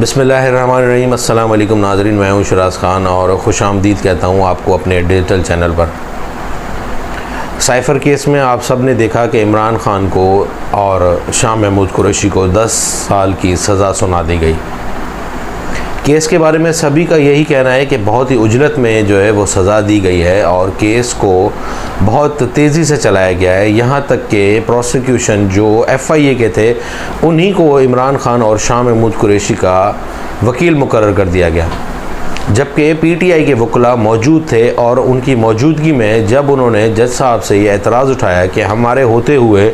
बिस्मिल्लाहिर्रहमानिर्रहीम। अस्सलाम वालेकुम नाज़रीन, मैं हूं शराज़ खान और खुश आमदीद कहता हूं आपको अपने डिजिटल चैनल पर। साइफ़र केस में आप सब ने देखा कि इमरान खान को और शाह महमूद कुरैशी को 10 साल की सज़ा सुना दी गई। केस के बारे में सभी का यही कहना है कि बहुत ही उजलत में जो है वो सज़ा दी गई है और केस को बहुत तेज़ी से चलाया गया है। यहाँ तक कि प्रोसिक्यूशन जो FIA के थे उन्हीं को इमरान खान और शाह महमूद कुरैशी का वकील मुकर्रर कर दिया गया, जबकि PTI के वकला मौजूद थे और उनकी मौजूदगी में जब उन्होंने जज साहब से ये एतराज़ उठाया कि हमारे होते हुए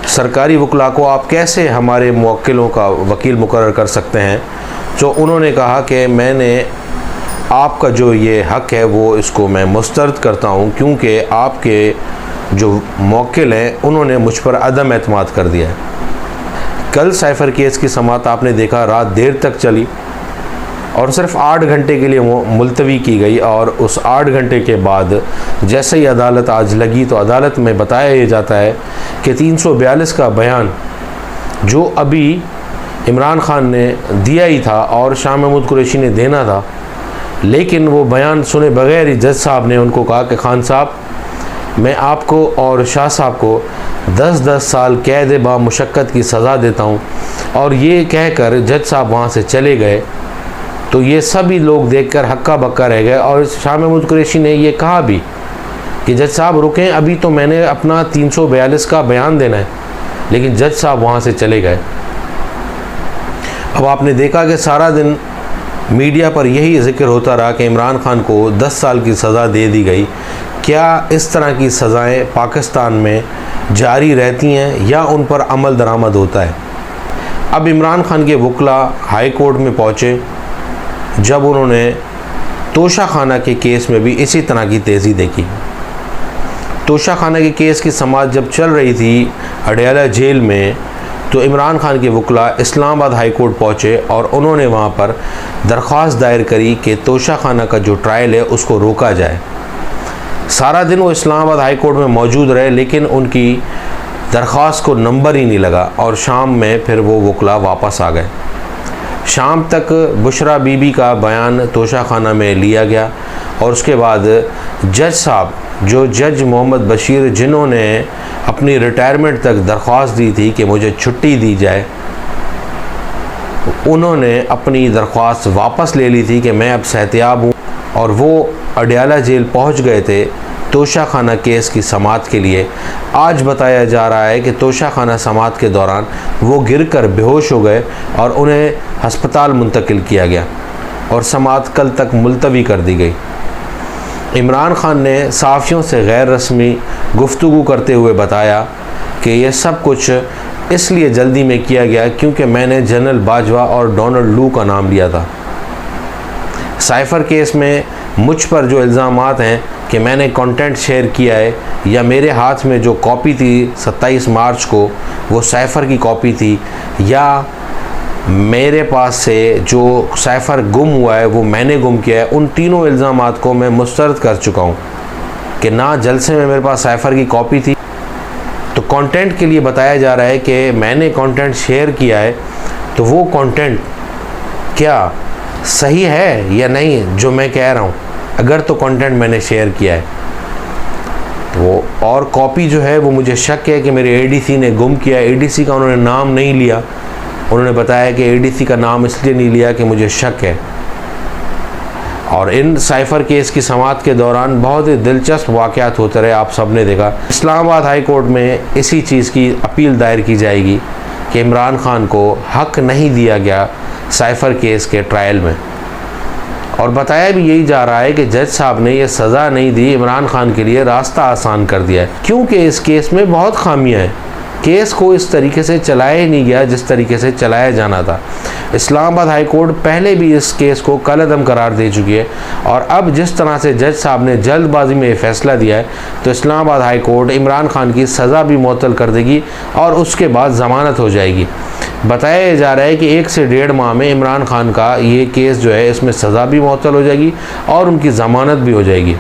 सरकारी वकला को आप कैसे हमारे मुवक्किलों का वकील मुकर्रर कर सकते हैं, तो उन्होंने कहा कि मैंने आपका जो ये हक़ है वो इसको मैं मुस्तरद करता हूँ, क्योंकि आपके जो मुवक्किल हैं उन्होंने मुझ पर अदम एतमाद कर दिया है। कल साइफ़र केस की समाअत आपने देखा रात देर तक चली और सिर्फ 8 घंटे के लिए मुलतवी की गई और उस 8 घंटे के बाद जैसे ही अदालत आज लगी तो अदालत में बताया ये जाता है कि 342 का बयान जो अभी इमरान खान ने दिया ही था और शाह महमूद कुरैशी ने देना था, लेकिन वो बयान सुने बगैर ही जज साहब ने उनको कहा कि खान साहब मैं आपको और शाह साहब को 10-10 साल कैद बा मुशक्क़त की सज़ा देता हूँ। और ये कहकर जज साहब वहाँ से चले गए तो ये सभी लोग देखकर हक्का बक्का रह गए। और शाह महमूद कुरैशी ने ये कहा भी कि जज साहब रुकें, अभी तो मैंने अपना 342 का बयान देना है, लेकिन जज साहब वहाँ से चले गए। अब आपने देखा कि सारा दिन मीडिया पर यही जिक्र होता रहा कि इमरान खान को 10 साल की सज़ा दे दी गई। क्या इस तरह की सज़ाएं पाकिस्तान में जारी रहती हैं या उन पर अमल दरामद होता है? अब इमरान खान के वकला हाई कोर्ट में पहुँचे जब उन्होंने तोशा खाना के केस में भी इसी तरह की तेज़ी देखी। तोशा खाना के केस की समाअत जब चल रही थी अडयाला जेल में, तो इमरान खान के वकला इस्लामाबाद हाई कोर्ट पहुँचे और उन्होंने वहाँ पर दरख्वास्त दायर करी कि तोशा खाना का जो ट्रायल है उसको रोका जाए। सारा दिन वो इस्लामाबाद हाई कोर्ट में मौजूद रहे, लेकिन उनकी दरख्वास्त को नंबर ही नहीं लगा और शाम में फिर वो वकला वापस आ गए। शाम तक बुशरा बीबी का बयान तोशा खाना में लिया गया और उसके बाद जज साहब जो जज मोहम्मद बशीर जिन्होंने अपनी रिटायरमेंट तक दरख्वास्त दी थी कि मुझे छुट्टी दी जाए, उन्होंने अपनी दरख्वास्त वापस ले ली थी कि मैं अब सेहतियाब हूँ और वो अडयाला जेल पहुँच गए थे तोशा खाना केस की समाअत के लिए। आज बताया जा रहा है कि तोशा खाना समाअत के दौरान वो गिरकर बेहोश हो गए और उन्हें हस्पताल मुंतकिल किया गया और समाअत कल तक मुलतवी कर दी गई। इमरान खान ने सहाफ़ियों से गैर रस्मी गुफ्तगू करते हुए बताया कि यह सब कुछ इसलिए जल्दी में किया गया क्योंकि मैंने जनरल बाजवा और डोनाल्ड लू का नाम लिया था। साइफ़र केस में मुझ पर जो इल्ज़ामात हैं कि मैंने कंटेंट शेयर किया है या मेरे हाथ में जो कॉपी थी 27 मार्च को वो साइफ़र की कॉपी थी, या मेरे पास से जो साइफ़र गुम हुआ है वो मैंने गुम किया है, उन तीनों इल्ज़ामात को मैं मुस्तरद कर चुका हूँ कि ना जलसे में मेरे पास साइफ़र की कॉपी थी। तो कंटेंट के लिए बताया जा रहा है कि मैंने कंटेंट शेयर किया है, तो वो कंटेंट क्या सही है या नहीं जो मैं कह रहा हूँ? अगर तो कंटेंट मैंने शेयर किया है वो, और कॉपी जो है वो मुझे शक है कि मेरे ADC ने गुम किया है। ADC का उन्होंने नाम नहीं लिया, उन्होंने बताया कि ADC का नाम इसलिए नहीं लिया कि मुझे शक है। और इन साइफ़र केस की समाअत के दौरान बहुत ही दिलचस्प वाक़यात होते रहे, आप सब ने देखा। इस्लामाबाद हाई कोर्ट में इसी चीज़ की अपील दायर की जाएगी कि इमरान खान को हक़ नहीं दिया गया साइफ़र केस के ट्रायल में, और बताया भी यही जा रहा है कि जज साहब ने ये सज़ा नहीं दी, इमरान खान के लिए रास्ता आसान कर दिया है, क्योंकि इस केस में बहुत खामियां हैं। केस को इस तरीके से चलाया ही नहीं गया जिस तरीके से चलाया जाना था। इस्लामाबाद हाई कोर्ट पहले भी इस केस को कलअदम करार दे चुकी है और अब जिस तरह से जज साहब ने जल्दबाजी में ये फ़ैसला दिया है, तो इस्लामाबाद हाई कोर्ट इमरान खान की सज़ा भी मुअत्तल कर देगी और उसके बाद ज़मानत हो जाएगी। बताया जा रहा है कि 1 से 1.5 माह में इमरान खान का ये केस जो है इसमें सज़ा भी मुअत्तल हो जाएगी और उनकी ज़मानत भी हो जाएगी।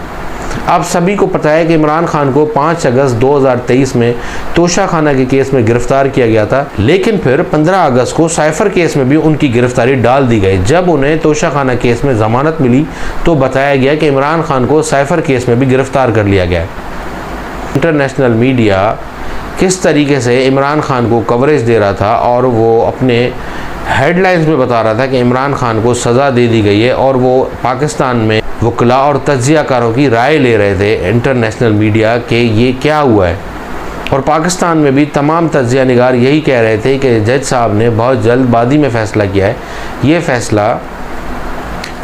आप सभी को पता है कि इमरान खान को 5 अगस्त 2023 में तोशाखाना के केस में गिरफ्तार किया गया था, लेकिन फिर 15 अगस्त को साइफर केस में भी उनकी गिरफ्तारी डाल दी गई। जब उन्हें तोशाखाना केस में जमानत मिली तो बताया गया कि इमरान खान को साइफर केस में भी गिरफ्तार कर लिया गया। इंटरनेशनल मीडिया किस तरीके से इमरान खान को कवरेज दे रहा था और वो अपने हेडलाइंस में बता रहा था कि इमरान खान को सज़ा दे दी गई है, और वो पाकिस्तान में वकला और तज्जियाकारों की राय ले रहे थे इंटरनेशनल मीडिया के ये क्या हुआ है। और पाकिस्तान में भी तमाम तज्जिया निगार यही कह रहे थे कि जज साहब ने बहुत जल्दबाजी में फ़ैसला किया है, ये फ़ैसला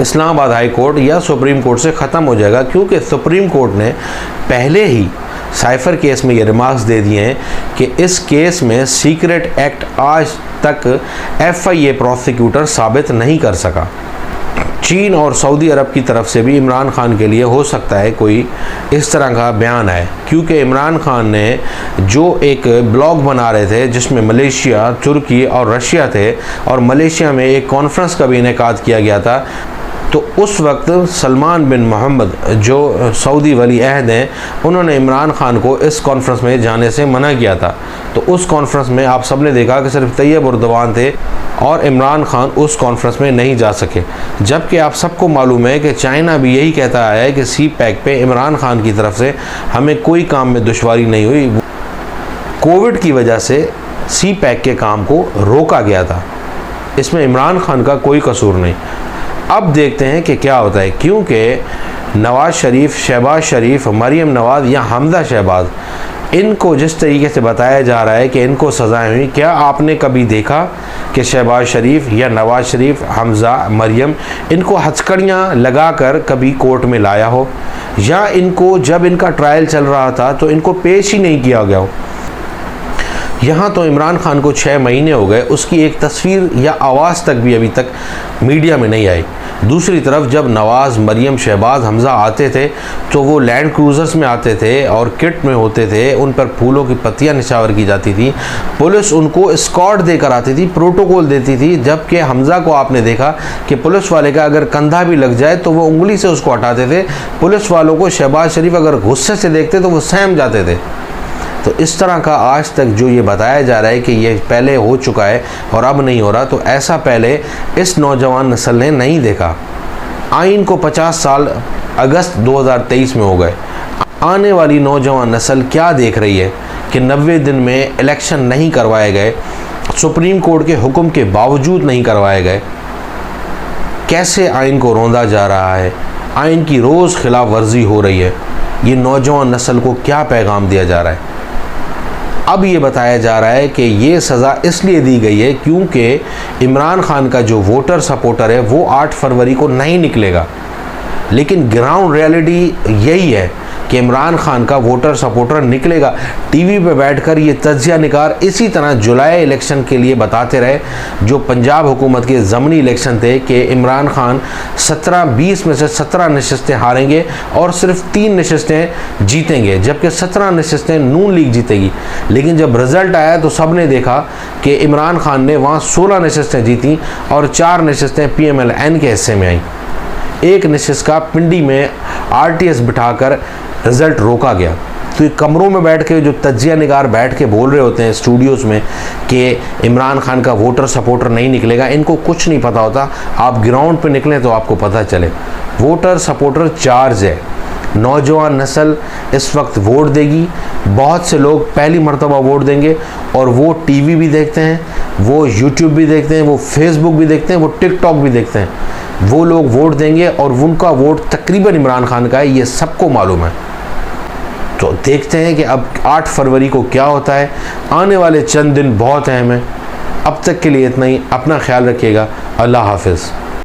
इस्लामाबाद हाई कोर्ट या सुप्रीम कोर्ट से ख़त्म हो जाएगा, क्योंकि सुप्रीम कोर्ट ने पहले ही साइफर केस में ये रिमार्क्स दे दिए हैं कि इस केस में सीक्रेट एक्ट आज तक FIA प्रोसिक्यूटर साबित नहीं कर सका। चीन और सऊदी अरब की तरफ से भी इमरान खान के लिए हो सकता है कोई इस तरह का बयान आए, क्योंकि इमरान खान ने जो एक ब्लॉग बना रहे थे जिसमें मलेशिया, तुर्की और रशिया थे, और मलेशिया में एक कॉन्फ्रेंस का भी इनेकाद किया गया था, तो उस वक्त सलमान बिन मोहम्मद जो सऊदी वली अहद हैं, उन्होंने इमरान खान को इस कॉन्फ्रेंस में जाने से मना किया था। तो उस कॉन्फ्रेंस में आप सब ने देखा कि सिर्फ तैयब उर्दवान थे और इमरान खान उस कॉन्फ्रेंस में नहीं जा सके, जबकि आप सबको मालूम है कि चाइना भी यही कहता आया है कि CPEC पे इमरान खान की तरफ से हमें कोई काम में दुश्वारी नहीं हुई। कोविड की वजह से CPEC के काम को रोका गया था, इसमें इमरान खान का कोई कसूर नहीं। अब देखते हैं कि क्या होता है, क्योंकि नवाज़ शरीफ, शहबाज शरीफ, मरीम नवाज़ या हमजा शहबाज, इनको जिस तरीके से बताया जा रहा है कि इनको सज़ाएं हुई, क्या आपने कभी देखा कि शहबाज शरीफ या नवाज़ शरीफ, हमजा, मरीम, इनको हथकड़ियाँ लगाकर कभी कोर्ट में लाया हो, या इनको जब इनका ट्रायल चल रहा था तो इनको पेश ही नहीं किया गया हो। यहाँ तो इमरान खान को 6 महीने हो गए, उसकी एक तस्वीर या आवाज़ तक भी अभी तक मीडिया में नहीं आई। दूसरी तरफ जब नवाज़, मरीम, शहबाज, हमज़ा आते थे तो वो लैंड क्रूज़र्स में आते थे और किट में होते थे, उन पर फूलों की पत्तियाँ निछावर की जाती थी, पुलिस उनको एस्कॉर्ट देकर आती थी, प्रोटोकॉल देती थी। जबकि हमज़ा को आपने देखा कि पुलिस वाले का अगर कंधा भी लग जाए तो वो उंगली से उसको हटाते थे। पुलिस वालों को शहबाज शरीफ अगर गुस्से से देखते तो वो सहम जाते थे। तो इस तरह का आज तक जो ये बताया जा रहा है कि ये पहले हो चुका है और अब नहीं हो रहा, तो ऐसा पहले इस नौजवान नस्ल ने नहीं देखा। आइन को 50 साल अगस्त 2023 में हो गए। आने वाली नौजवान नस्ल क्या देख रही है कि 90 दिन में इलेक्शन नहीं करवाए गए, सुप्रीम कोर्ट के हुक्म के बावजूद नहीं करवाए गए, कैसे आइन को रौंदा जा रहा है, आइन की रोज़ खिलाफ वर्जी हो रही है। ये नौजवान नस्ल को क्या पैगाम दिया जा रहा है? अब ये बताया जा रहा है कि ये सज़ा इसलिए दी गई है क्योंकि इमरान खान का जो वोटर सपोर्टर है वो 8 फरवरी को नहीं निकलेगा, लेकिन ग्राउंड रियलिटी यही है कि इमरान खान का वोटर सपोर्टर निकलेगा। टीवी पे बैठकर ये तज्जिया निगार इसी तरह जुलाई इलेक्शन के लिए बताते रहे, जो पंजाब हुकूमत के ज़मनी इलेक्शन थे, कि इमरान खान 20 में से 17 नशस्तें हारेंगे और सिर्फ 3 नशस्तें जीतेंगे, जबकि 17 नशस्तें नून लीग जीतेगी। लेकिन जब रिज़ल्ट आया तो सब ने देखा कि इमरान खान ने वहाँ 16 नशस्तें जीती और 4 नशस्तें PMLN के हिस्से में आई। एक नशिस्त का पिंडी में RTS बिठाकर रिज़ल्ट रोका गया। तो ये कमरों में बैठ के जो तज्जिया निगार बैठ के बोल रहे होते हैं स्टूडियोज़ में कि इमरान खान का वोटर सपोर्टर नहीं निकलेगा, इनको कुछ नहीं पता होता। आप ग्राउंड पे निकलें तो आपको पता चले। वोटर सपोर्टर चार्ज है। नौजवान नस्ल इस वक्त वोट देगी, बहुत से लोग पहली मर्तबा वोट देंगे, और वो टीवी भी देखते हैं, वो यूट्यूब भी देखते हैं, वो फेसबुक भी देखते हैं, वो टिकटॉक भी देखते हैं। वो लोग वोट देंगे और उनका वोट तकरीबन इमरान खान का है, ये सबको मालूम है। तो देखते हैं कि अब 8 फरवरी को क्या होता है। आने वाले चंद दिन बहुत अहम हैं। अब तक के लिए इतना ही। अपना ख्याल रखिएगा। अल्लाह हाफिज़।